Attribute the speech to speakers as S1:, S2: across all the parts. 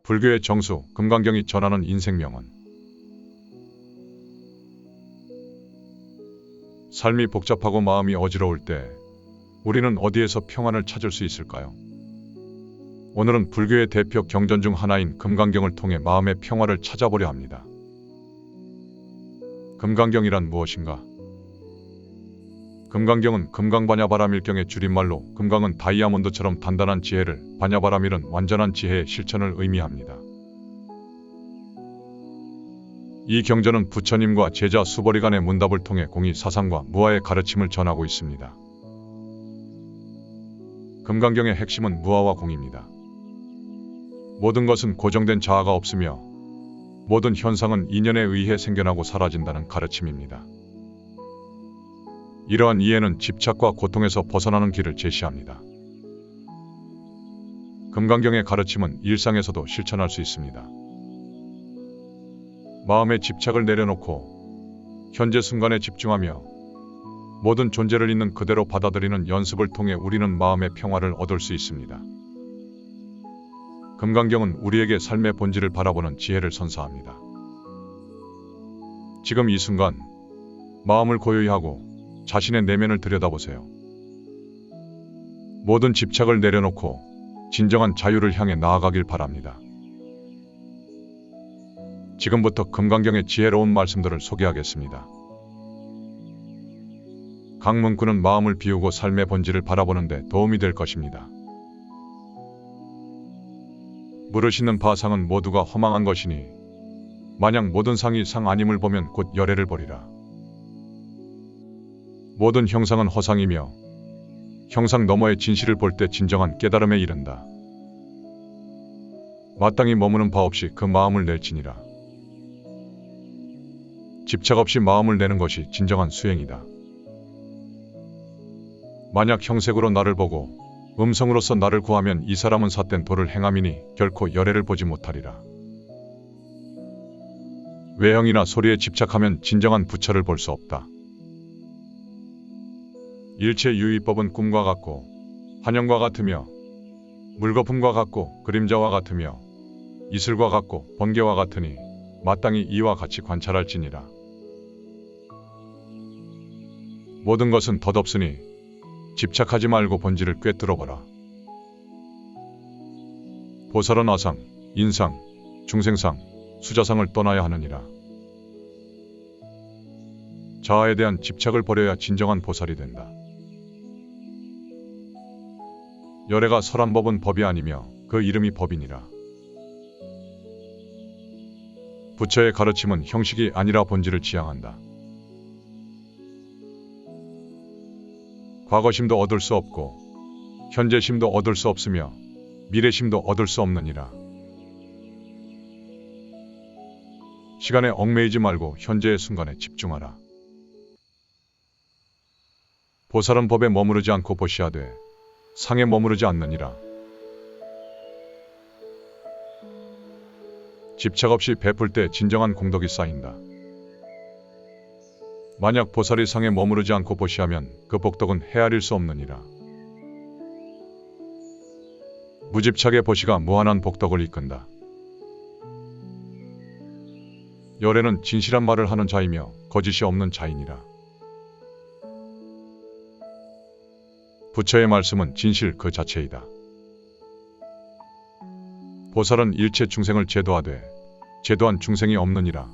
S1: 불교의 정수, 금강경이 전하는 인생명언. 삶이 복잡하고 마음이 어지러울 때 우리는 어디에서 평안을 찾을 수 있을까요? 오늘은 불교의 대표 경전 중 하나인 금강경을 통해 마음의 평화를 찾아보려 합니다. 금강경이란 무엇인가? 금강경은 금강바냐바라밀경의 줄임말로 금강은 다이아몬드처럼 단단한 지혜를, 바냐바라밀은 완전한 지혜의 실천을 의미합니다. 이 경전은 부처님과 제자 수보리 간의 문답을 통해 공의 사상과 무아의 가르침을 전하고 있습니다. 금강경의 핵심은 무아와 공입니다. 모든 것은 고정된 자아가 없으며 모든 현상은 인연에 의해 생겨나고 사라진다는 가르침입니다. 이러한 이해는 집착과 고통에서 벗어나는 길을 제시합니다. 금강경의 가르침은 일상에서도 실천할 수 있습니다. 마음의 집착을 내려놓고 현재 순간에 집중하며 모든 존재를 있는 그대로 받아들이는 연습을 통해 우리는 마음의 평화를 얻을 수 있습니다. 금강경은 우리에게 삶의 본질을 바라보는 지혜를 선사합니다. 지금 이 순간 마음을 고요히 하고 자신의 내면을 들여다보세요. 모든 집착을 내려놓고 진정한 자유를 향해 나아가길 바랍니다. 지금부터 금강경의 지혜로운 말씀들을 소개하겠습니다. 각 문구는 마음을 비우고 삶의 본질을 바라보는 데 도움이 될 것입니다. 물으시는 바상은 모두가 허망한 것이니 만약 모든 상이 상 아님을 보면 곧 열애를 버리라. 모든 형상은 허상이며 형상 너머의 진실을 볼 때 진정한 깨달음에 이른다. 마땅히 머무는 바 없이 그 마음을 낼지니라. 집착 없이 마음을 내는 것이 진정한 수행이다. 만약 형색으로 나를 보고 음성으로서 나를 구하면 이 사람은 삿된 도를 행함이니 결코 열애를 보지 못하리라. 외형이나 소리에 집착하면 진정한 부처를 볼 수 없다. 일체 유의법은 꿈과 같고 환영과 같으며 물거품과 같고 그림자와 같으며 이슬과 같고 번개와 같으니 마땅히 이와 같이 관찰할지니라. 모든 것은 덧없으니 집착하지 말고 본질을 꿰뚫어보라. 보살은 아상, 인상, 중생상, 수자상을 떠나야 하느니라. 자아에 대한 집착을 버려야 진정한 보살이 된다. 열애가 설한 법은 법이 아니며 그 이름이 법이니라. 부처의 가르침은 형식이 아니라 본질을 지향한다. 과거심도 얻을 수 없고 현재심도 얻을 수 없으며 미래심도 얻을 수 없느니라. 시간에 얽매이지 말고 현재의 순간에 집중하라. 보살은 법에 머무르지 않고 보시하되 상에 머무르지 않느니라. 집착 없이 베풀 때 진정한 공덕이 쌓인다. 만약 보살이 상에 머무르지 않고 보시하면 그 복덕은 헤아릴 수 없느니라. 무집착의 보시가 무한한 복덕을 이끈다. 열애는 진실한 말을 하는 자이며 거짓이 없는 자이니라. 부처의 말씀은 진실 그 자체이다. 보살은 일체 중생을 제도하되 제도한 중생이 없느니라.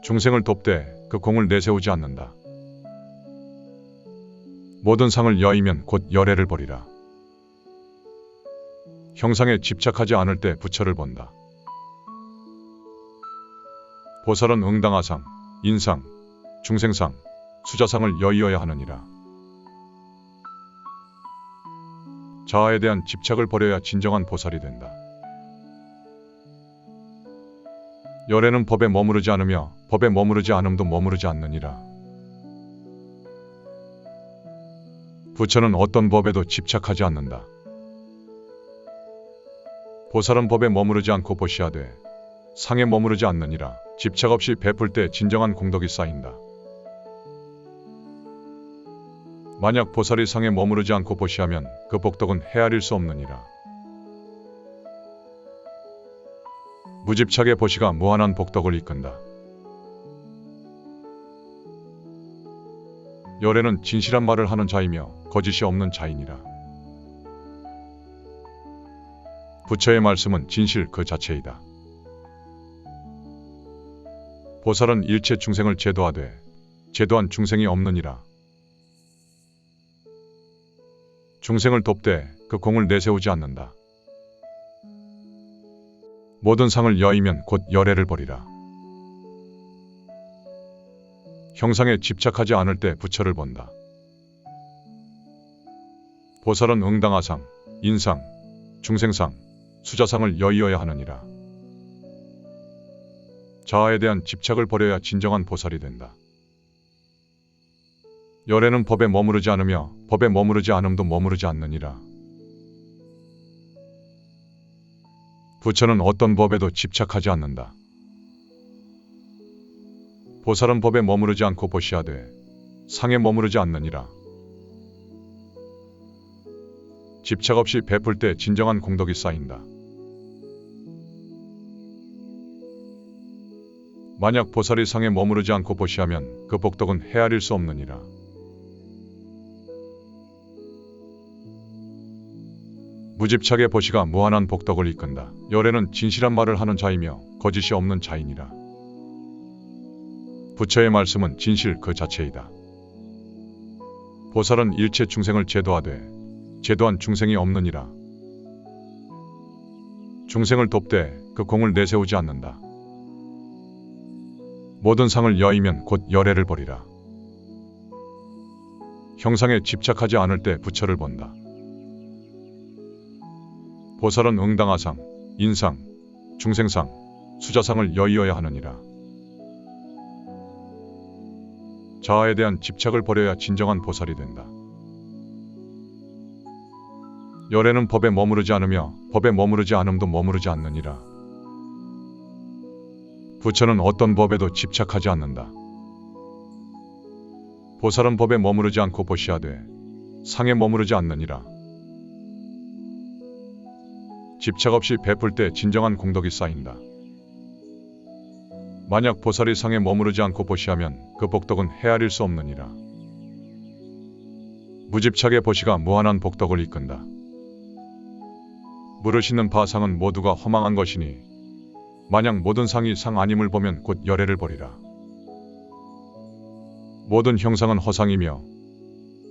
S1: 중생을 돕되 그 공을 내세우지 않는다. 모든 상을 여이면 곧 열애를 버리라. 형상에 집착하지 않을 때 부처를 본다. 보살은 응당하상, 인상, 중생상, 수자상을 여의어야 하느니라. 자아에 대한 집착을 버려야 진정한 보살이 된다. 열애는 법에 머무르지 않으며 법에 머무르지 않음도 머무르지 않느니라. 부처는 어떤 법에도 집착하지 않는다. 보살은 법에 머무르지 않고 보시하되 상에 머무르지 않느니라. 집착 없이 베풀 때 진정한 공덕이 쌓인다. 만약 보살이 상에 머무르지 않고 보시하면 그 복덕은 헤아릴 수 없느니라. 무집착의 보시가 무한한 복덕을 이끈다. 열애는 진실한 말을 하는 자이며 거짓이 없는 자이니라. 부처의 말씀은 진실 그 자체이다. 보살은 일체 중생을 제도하되 제도한 중생이 없느니라. 중생을 돕되 그 공을 내세우지 않는다. 모든 상을 여이면 곧 열애를 버리라. 형상에 집착하지 않을 때 부처를 본다. 보살은 응당하상, 인상, 중생상, 수자상을 여의어야 하느니라. 자아에 대한 집착을 버려야 진정한 보살이 된다. 열애는 법에 머무르지 않으며 법에 머무르지 않음도 머무르지 않느니라. 부처는 어떤 법에도 집착하지 않는다. 보살은 법에 머무르지 않고 보시하되 상에 머무르지 않느니라. 집착 없이 베풀 때 진정한 공덕이 쌓인다. 만약 보살이 상에 머무르지 않고 보시하면 그 복덕은 헤아릴 수 없느니라. 무집착의 보시가 무한한 복덕을 이끈다. 열애는 진실한 말을 하는 자이며 거짓이 없는 자이니라. 부처의 말씀은 진실 그 자체이다. 보살은 일체 중생을 제도하되 제도한 중생이 없느니라. 중생을 돕되 그 공을 내세우지 않는다. 모든 상을 여이면 곧 열애를 버리라. 형상에 집착하지 않을 때 부처를 본다. 보살은 응당하상, 인상, 중생상, 수자상을 여의어야 하느니라. 자아에 대한 집착을 버려야 진정한 보살이 된다. 열애는 법에 머무르지 않으며 법에 머무르지 않음도 머무르지 않느니라. 부처는 어떤 법에도 집착하지 않는다. 보살은 법에 머무르지 않고 보시하되 상에 머무르지 않느니라. 집착 없이 베풀 때 진정한 공덕이 쌓인다. 만약 보살이 상에 머무르지 않고 보시하면 그 복덕은 헤아릴 수 없느니라. 무집착의 보시가 무한한 복덕을 이끈다. 물으시는 바상은 모두가 허망한 것이니 만약 모든 상이 상 아님을 보면 곧 열애를 버리라. 모든 형상은 허상이며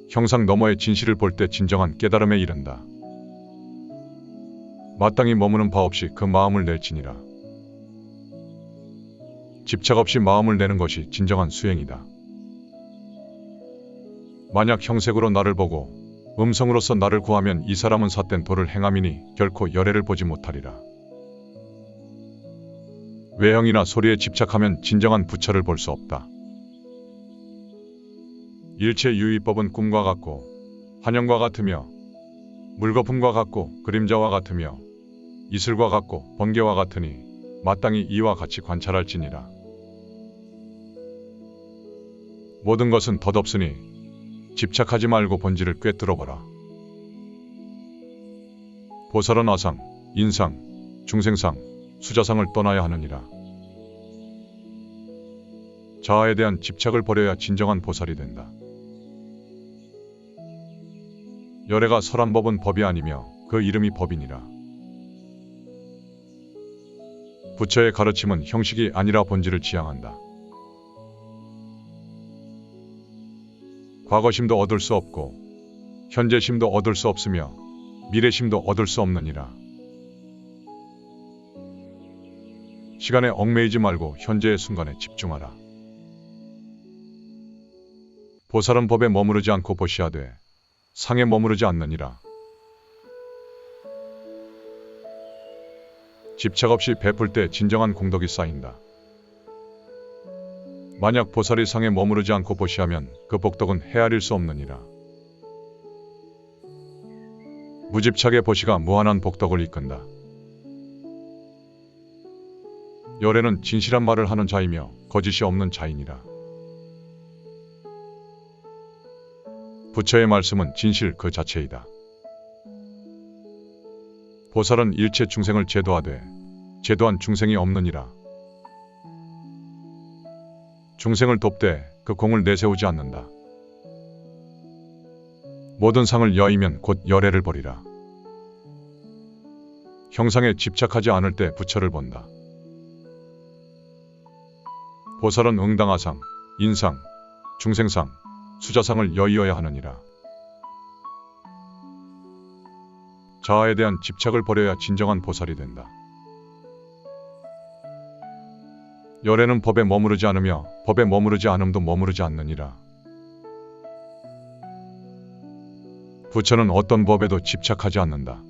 S1: 형상 너머의 진실을 볼 때 진정한 깨달음에 이른다. 마땅히 머무는 바 없이 그 마음을 낼지니라. 집착 없이 마음을 내는 것이 진정한 수행이다. 만약 형색으로 나를 보고 음성으로서 나를 구하면 이 사람은 삿된 도를 행함이니 결코 열애를 보지 못하리라. 외형이나 소리에 집착하면 진정한 부처를 볼 수 없다. 일체 유의법은 꿈과 같고 환영과 같으며 물거품과 같고 그림자와 같으며 이슬과 같고 번개와 같으니 마땅히 이와 같이 관찰할지니라. 모든 것은 덧없으니 집착하지 말고 본질을 꿰뚫어보라. 보살은 아상, 인상, 중생상, 수자상을 떠나야 하느니라. 자아에 대한 집착을 버려야 진정한 보살이 된다. 열애가 설한 법은 법이 아니며 그 이름이 법이니라. 부처의 가르침은 형식이 아니라 본질을 지향한다. 과거심도 얻을 수 없고 현재심도 얻을 수 없으며 미래심도 얻을 수 없느니라. 시간에 얽매이지 말고 현재의 순간에 집중하라. 보살은 법에 머무르지 않고 보시하되 상에 머무르지 않느니라. 집착 없이 베풀 때 진정한 공덕이 쌓인다. 만약 보살이 상에 머무르지 않고 보시하면 그 복덕은 헤아릴 수 없느니라. 무집착의 보시가 무한한 복덕을 이끈다. 열애는 진실한 말을 하는 자이며 거짓이 없는 자이니라. 부처의 말씀은 진실 그 자체이다. 보살은 일체 중생을 제도하되 제도한 중생이 없느니라. 중생을 돕되 그 공을 내세우지 않는다. 모든 상을 여이면 곧 열애를 버리라. 형상에 집착하지 않을 때 부처를 본다. 보살은 응당하상, 인상, 중생상, 수자상을 여의어야 하느니라. 자아에 대한 집착을 버려야 진정한 보살이 된다. 열애는 법에 머무르지 않으며 법에 머무르지 않음도 머무르지 않느니라. 부처는 어떤 법에도 집착하지 않는다.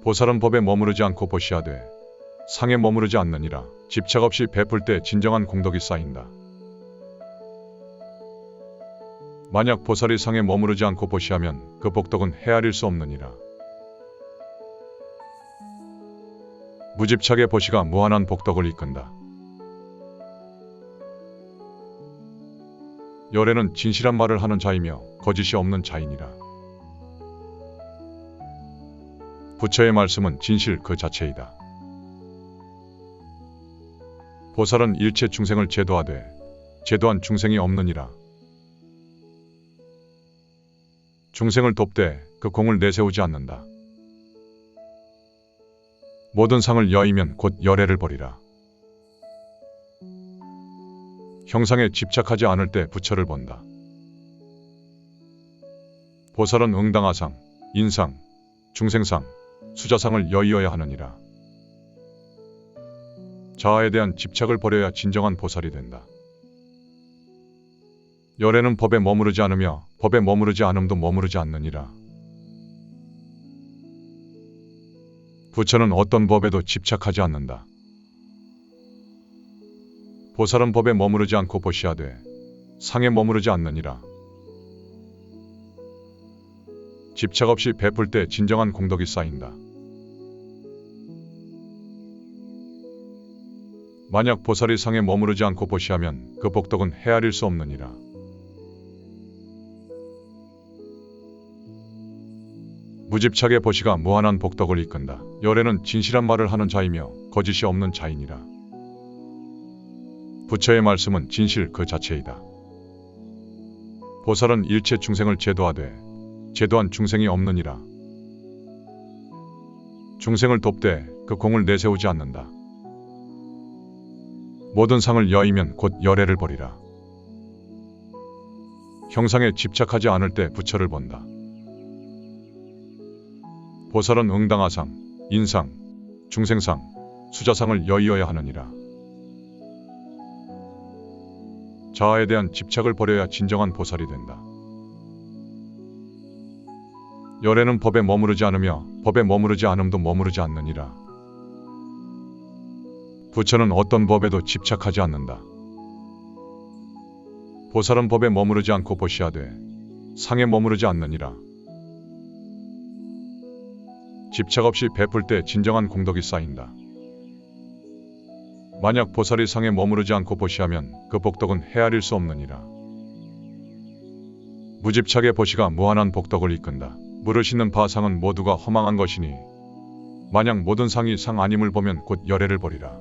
S1: 보살은 법에 머무르지 않고 보시하되 상에 머무르지 않느니라. 집착 없이 베풀 때 진정한 공덕이 쌓인다. 만약 보살이 상에 머무르지 않고 보시하면 그 복덕은 헤아릴 수 없느니라. 무집착의 보시가 무한한 복덕을 이끈다. 열애는 진실한 말을 하는 자이며 거짓이 없는 자이니라. 부처의 말씀은 진실 그 자체이다. 보살은 일체 중생을 제도하되 제도한 중생이 없느니라. 중생을 돕되 그 공을 내세우지 않는다. 모든 상을 여이면 곧 열애를 버리라. 형상에 집착하지 않을 때 부처를 본다. 보살은 응당하상, 인상, 중생상, 수자상을 여의어야 하느니라. 자아에 대한 집착을 버려야 진정한 보살이 된다. 열애는 법에 머무르지 않으며 법에 머무르지 않음도 머무르지 않느니라. 부처는 어떤 법에도 집착하지 않는다. 보살은 법에 머무르지 않고 보시하되 상에 머무르지 않느니라. 집착 없이 베풀 때 진정한 공덕이 쌓인다. 만약 보살이 상에 머무르지 않고 보시하면 그 복덕은 헤아릴 수 없느니라. 무집착의 보시가 무한한 복덕을 이끈다. 열애는 진실한 말을 하는 자이며 거짓이 없는 자이니라. 부처의 말씀은 진실 그 자체이다. 보살은 일체 중생을 제도하되 제도한 중생이 없느니라. 중생을 돕되 그 공을 내세우지 않는다. 모든 상을 여이면 곧 열애를 버리라. 형상에 집착하지 않을 때 부처를 본다. 보살은 응당하상, 인상, 중생상, 수자상을 여의어야 하느니라. 자아에 대한 집착을 버려야 진정한 보살이 된다. 열애는 법에 머무르지 않으며 법에 머무르지 않음도 머무르지 않느니라. 부처는 어떤 법에도 집착하지 않는다. 보살은 법에 머무르지 않고 보시하되 상에 머무르지 않느니라. 집착 없이 베풀 때 진정한 공덕이 쌓인다. 만약 보살이 상에 머무르지 않고 보시하면 그 복덕은 헤아릴 수 없느니라. 무집착의 보시가 무한한 복덕을 이끈다. 물으시는 바상은 모두가 허망한 것이니 만약 모든 상이 상 아님을 보면 곧 열애를 버리라.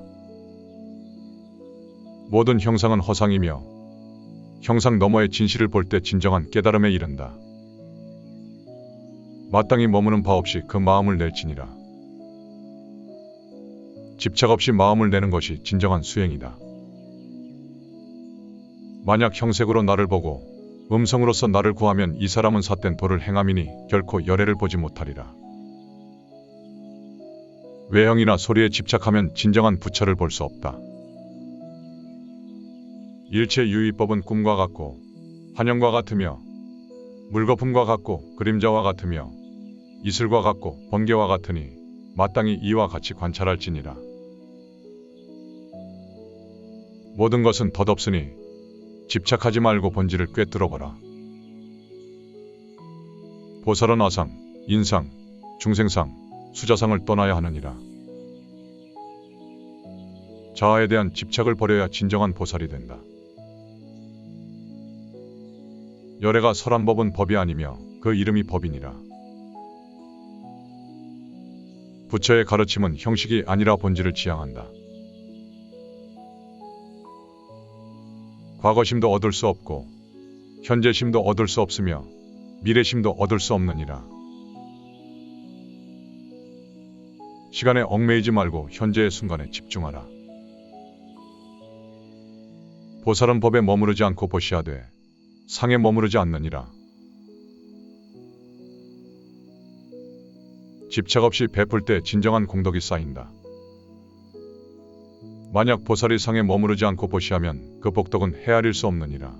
S1: 모든 형상은 허상이며 형상 너머의 진실을 볼 때 진정한 깨달음에 이른다. 마땅히 머무는 바 없이 그 마음을 낼지니라. 집착 없이 마음을 내는 것이 진정한 수행이다. 만약 형색으로 나를 보고 음성으로서 나를 구하면 이 사람은 삿된 도를 행함이니 결코 열애를 보지 못하리라. 외형이나 소리에 집착하면 진정한 부처를 볼 수 없다. 일체 유의법은 꿈과 같고 환영과 같으며 물거품과 같고 그림자와 같으며 이슬과 같고 번개와 같으니 마땅히 이와 같이 관찰할지니라. 모든 것은 덧없으니 집착하지 말고 본질을 꿰뚫어보라. 보살은 아상, 인상, 중생상, 수자상을 떠나야 하느니라. 자아에 대한 집착을 버려야 진정한 보살이 된다. 열애가 설한 법은 법이 아니며 그 이름이 법이니라. 부처의 가르침은 형식이 아니라 본질을 지향한다. 과거심도 얻을 수 없고 현재심도 얻을 수 없으며 미래심도 얻을 수 없느니라. 시간에 얽매이지 말고 현재의 순간에 집중하라. 보살은 법에 머무르지 않고 보시하되 상에 머무르지 않느니라. 집착 없이 베풀 때 진정한 공덕이 쌓인다. 만약 보살이 상에 머무르지 않고 보시하면 그 복덕은 헤아릴 수 없느니라.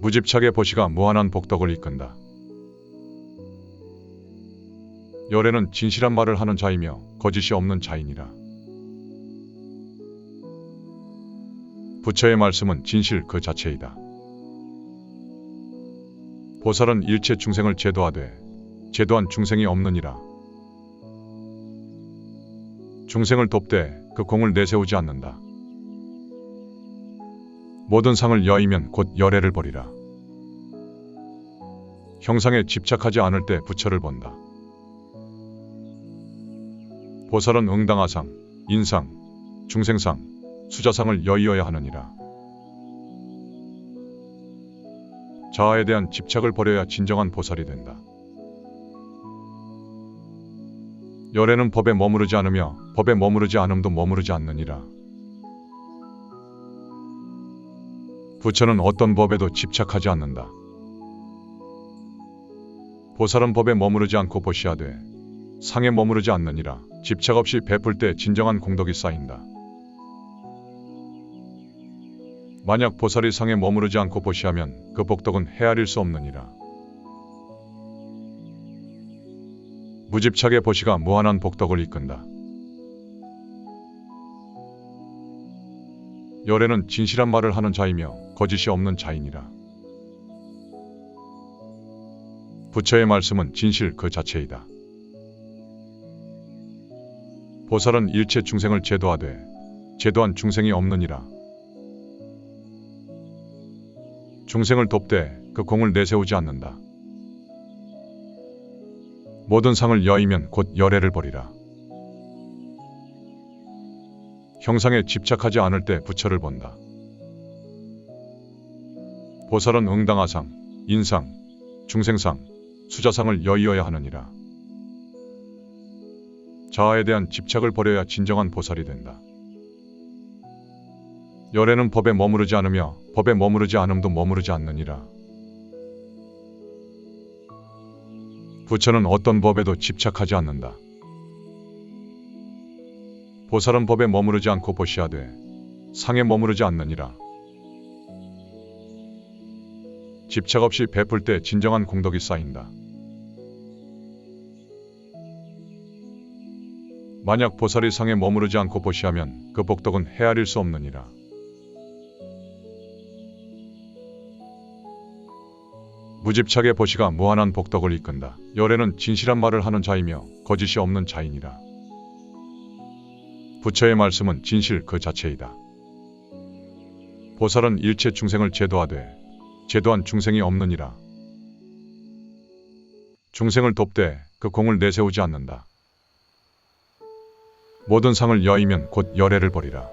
S1: 무집착의 보시가 무한한 복덕을 이끈다. 열애는 진실한 말을 하는 자이며 거짓이 없는 자이니라. 부처의 말씀은 진실 그 자체이다. 보살은 일체 중생을 제도하되 제도한 중생이 없느니라. 중생을 돕되 그 공을 내세우지 않는다. 모든 상을 여의면 곧 열애를 버리라. 형상에 집착하지 않을 때 부처를 본다. 보살은 응당하상, 인상, 중생상, 수자상을 여의어야 하느니라. 자아에 대한 집착을 버려야 진정한 보살이 된다. 열애는 법에 머무르지 않으며 법에 머무르지 않음도 머무르지 않느니라. 부처는 어떤 법에도 집착하지 않는다. 보살은 법에 머무르지 않고 보시하되 상에 머무르지 않느니라. 집착 없이 베풀 때 진정한 공덕이 쌓인다. 만약 보살이 상에 머무르지 않고 보시하면 그 복덕은 헤아릴 수 없느니라. 무집착의 보시가 무한한 복덕을 이끈다. 열애는 진실한 말을 하는 자이며 거짓이 없는 자이니라. 부처의 말씀은 진실 그 자체이다. 보살은 일체 중생을 제도하되 제도한 중생이 없느니라. 중생을 돕되 그 공을 내세우지 않는다. 모든 상을 여의면 곧 열애를 버리라. 형상에 집착하지 않을 때 부처를 본다. 보살은 응당하상, 인상, 중생상, 수자상을 여의어야 하느니라. 자아에 대한 집착을 버려야 진정한 보살이 된다. 열애는 법에 머무르지 않으며 법에 머무르지 않음도 머무르지 않느니라. 부처는 어떤 법에도 집착하지 않는다. 보살은 법에 머무르지 않고 보시하되 상에 머무르지 않느니라. 집착 없이 베풀 때 진정한 공덕이 쌓인다. 만약 보살이 상에 머무르지 않고 보시하면 그 복덕은 헤아릴 수 없느니라. 무집착의 보시가 무한한 복덕을 이끈다. 열애는 진실한 말을 하는 자이며 거짓이 없는 자이니라. 부처의 말씀은 진실 그 자체이다. 보살은 일체 중생을 제도하되 제도한 중생이 없느니라. 중생을 돕되 그 공을 내세우지 않는다. 모든 상을 여의면 곧 열애를 버리라.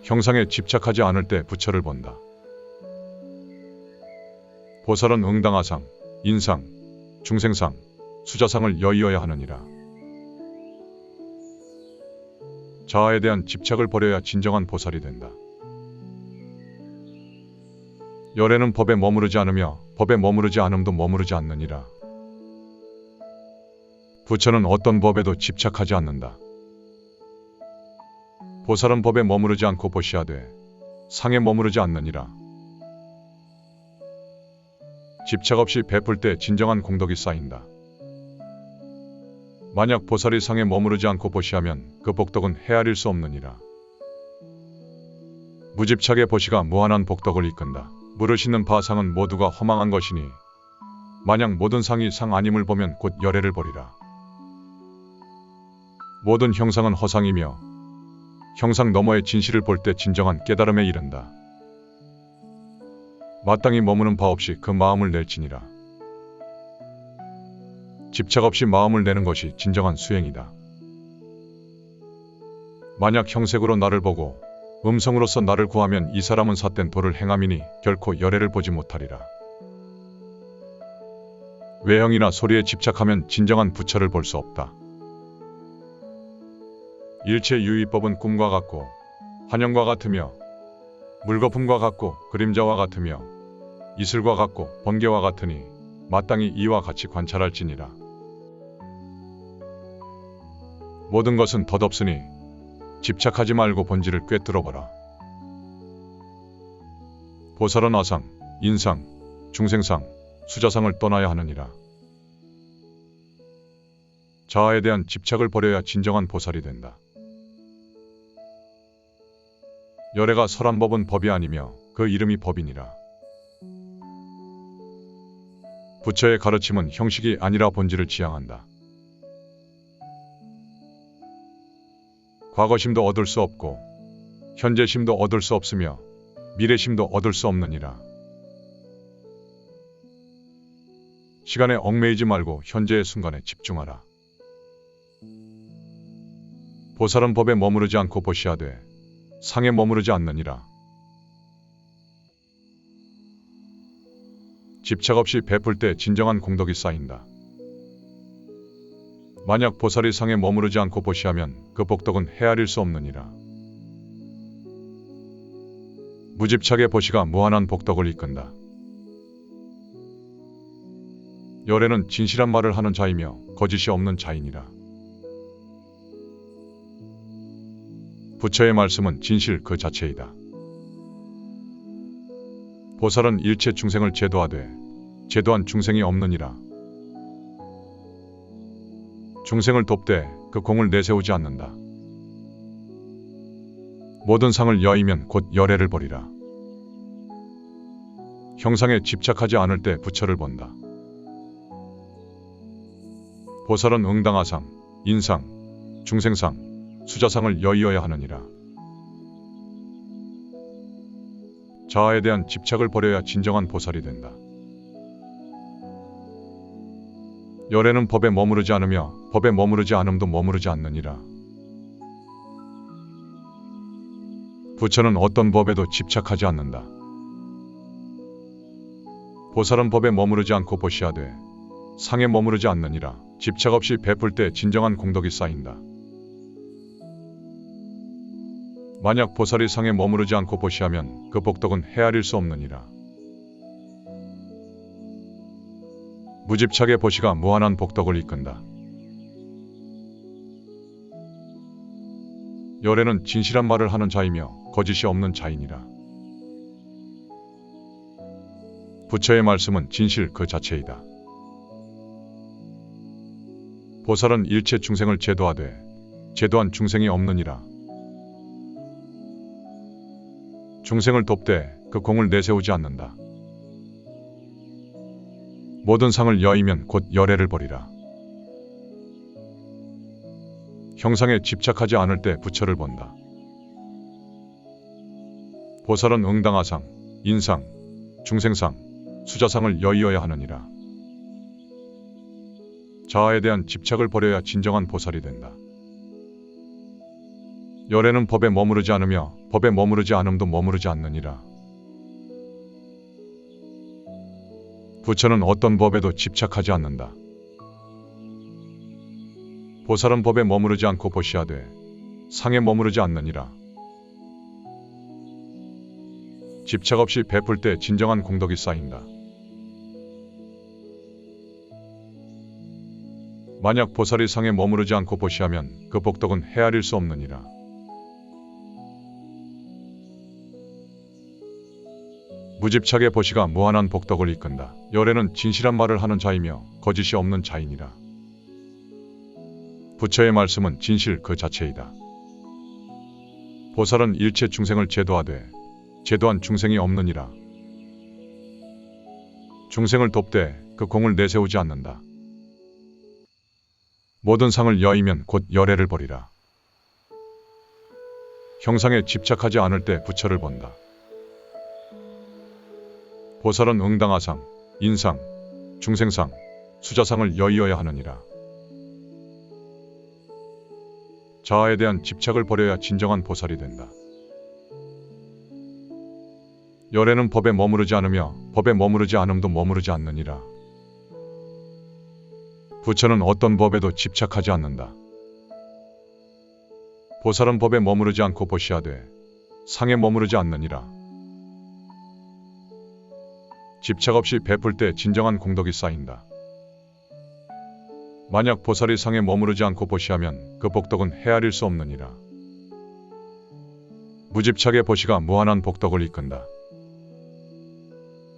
S1: 형상에 집착하지 않을 때 부처를 본다. 보살은 응당하상, 인상, 중생상, 수자상을 여의어야 하느니라. 자아에 대한 집착을 버려야 진정한 보살이 된다. 열애는 법에 머무르지 않으며 법에 머무르지 않음도 머무르지 않느니라. 부처는 어떤 법에도 집착하지 않는다. 보살은 법에 머무르지 않고 보시하되 상에 머무르지 않느니라. 집착 없이 베풀 때 진정한 공덕이 쌓인다. 만약 보살이 상에 머무르지 않고 보시하면 그 복덕은 헤아릴 수 없느니라. 무집착의 보시가 무한한 복덕을 이끈다. 물으시는 바 상은 모두가 허망한 것이니 만약 모든 상이 상 아님을 보면 곧 열애를 버리라. 모든 형상은 허상이며 형상 너머의 진실을 볼 때 진정한 깨달음에 이른다. 마땅히 머무는 바 없이 그 마음을 낼지니라. 집착 없이 마음을 내는 것이 진정한 수행이다. 만약 형색으로 나를 보고 음성으로서 나를 구하면 이 사람은 삿된 도를 행함이니 결코 열애를 보지 못하리라. 외형이나 소리에 집착하면 진정한 부처를 볼 수 없다. 일체유의법은 꿈과 같고 환영과 같으며 물거품과 같고 그림자와 같으며 이슬과 같고 번개와 같으니 마땅히 이와 같이 관찰할지니라. 모든 것은 덧없으니 집착하지 말고 본질을 꿰뚫어보라. 보살은 아상, 인상, 중생상, 수자상을 떠나야 하느니라. 자아에 대한 집착을 버려야 진정한 보살이 된다. 열애가 설한 법은 법이 아니며 그 이름이 법이니라. 부처의 가르침은 형식이 아니라 본질을 지향한다. 과거심도 얻을 수 없고 현재심도 얻을 수 없으며 미래심도 얻을 수 없느니라. 시간에 얽매이지 말고 현재의 순간에 집중하라. 보살은 법에 머무르지 않고 보시하되 상에 머무르지 않느니라. 집착 없이 베풀 때 진정한 공덕이 쌓인다. 만약 보살이 상에 머무르지 않고 보시하면 그 복덕은 헤아릴 수 없느니라. 무집착의 보시가 무한한 복덕을 이끈다. 열애는 진실한 말을 하는 자이며 거짓이 없는 자이니라. 부처의 말씀은 진실 그 자체이다. 보살은 일체 중생을 제도하되 제도한 중생이 없느니라. 중생을 돕되 그 공을 내세우지 않는다. 모든 상을 여이면 곧 열애를 버리라. 형상에 집착하지 않을 때 부처를 본다. 보살은 응당하상, 인상, 중생상, 수자상을 여의어야 하느니라. 자아에 대한 집착을 버려야 진정한 보살이 된다. 열애는 법에 머무르지 않으며 법에 머무르지 않음도 머무르지 않느니라. 부처는 어떤 법에도 집착하지 않는다. 보살은 법에 머무르지 않고 보시하되 상에 머무르지 않느니라. 집착 없이 베풀 때 진정한 공덕이 쌓인다. 만약 보살이 상에 머무르지 않고 보시하면 그 복덕은 헤아릴 수 없느니라. 무집착의 보시가 무한한 복덕을 이끈다. 열애는 진실한 말을 하는 자이며 거짓이 없는 자이니라. 부처의 말씀은 진실 그 자체이다. 보살은 일체 중생을 제도하되 제도한 중생이 없느니라. 중생을 돕되 그 공을 내세우지 않는다. 모든 상을 여이면 곧 열애를 버리라. 형상에 집착하지 않을 때 부처를 본다. 보살은 응당하상, 인상, 중생상, 수자상을 여의어야 하느니라. 자아에 대한 집착을 버려야 진정한 보살이 된다. 열애는 법에 머무르지 않으며 법에 머무르지 않음도 머무르지 않느니라. 부처는 어떤 법에도 집착하지 않는다. 보살은 법에 머무르지 않고 보시하되 상에 머무르지 않느니라. 집착 없이 베풀 때 진정한 공덕이 쌓인다. 만약 보살이 상에 머무르지 않고 보시하면 그 복덕은 헤아릴 수 없느니라. 무집착의 보시가 무한한 복덕을 이끈다. 열애는 진실한 말을 하는 자이며 거짓이 없는 자이니라. 부처의 말씀은 진실 그 자체이다. 보살은 일체 중생을 제도하되 제도한 중생이 없느니라. 중생을 돕되 그 공을 내세우지 않는다. 모든 상을 여이면 곧 열애를 버리라. 형상에 집착하지 않을 때 부처를 본다. 보살은 응당하상, 인상, 중생상, 수자상을 여의어야 하느니라. 자아에 대한 집착을 버려야 진정한 보살이 된다. 열애는 법에 머무르지 않으며 법에 머무르지 않음도 머무르지 않느니라. 부처는 어떤 법에도 집착하지 않는다. 보살은 법에 머무르지 않고 보시하되 상에 머무르지 않느니라. 집착 없이 베풀 때 진정한 공덕이 쌓인다. 만약 보살이 상에 머무르지 않고 보시하면 그 복덕은 헤아릴 수 없느니라. 무집착의 보시가 무한한 복덕을 이끈다.